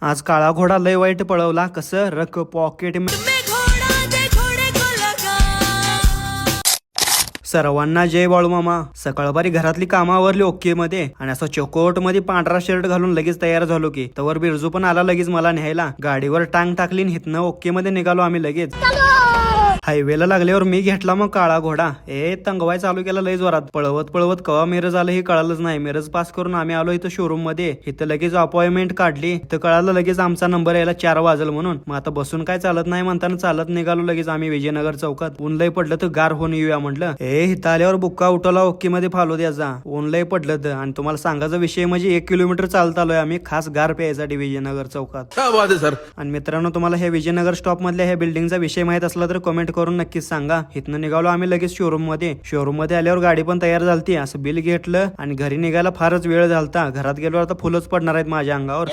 आज काळा घोडा लय वाईट पळवला, कसं रक पॉकेट सर्वांना जय बाळू मामा. सकाळपारी घरातली कामावरली ओके मध्ये आणि असं चोकोट मध्ये पांढरा शर्ट घालून लगेच तयार झालो की तवर बिरजू पण आला लगेच मला न्यायला. गाडीवर टांग टाकली हितनं ओके मध्ये निघालो आम्ही लगेच. हायवेला लागल्यावर मी घेतला मग काळा घोडा. तंगवाय चालू केला लय जोरात. पळवत पळवत कवा मिरज आलं हे कळालंच नाही. मिरज पास करून आम्ही आलो इथं शोरूम मध्ये. इथं लगेच अपॉइंटमेंट काढली. इथं कळालं लगेच आमचा नंबर यायला 4 वाजल म्हणून. मग आता बसून काय चालत नाही म्हणताना चालत निघालो लगेच आम्ही विजयनगर चौकात. ऊन लय पडलं तर गार होऊन येऊया म्हटलं. इथं आल्यावर बुक्का उठवला ओके मध्ये फालो द्यायचा. ऊन लय पडलं तर. आणि तुम्हाला सांगायचा विषय म्हणजे 1 किलोमीटर चालत आलोय आम्ही खास गार प्यायसाठी विजयनगर चौकात. आणि मित्रांनो तुम्हाला हे विजयनगर स्टॉप मधल्या ह्या बिल्डिंगचा विषय माहित असला तर कमेंट करून नक्कीच सांगा. इथनं निघालो आम्ही लगेच शोरूम मध्ये. शोरूम मध्ये आल्यावर गाडी पण तयार झालती. असं बिल घेतलं आणि घरी निघायला फारच वेळ झालता. घरात गेलो आता फुलच पडणार आहेत माझ्या अंगावर.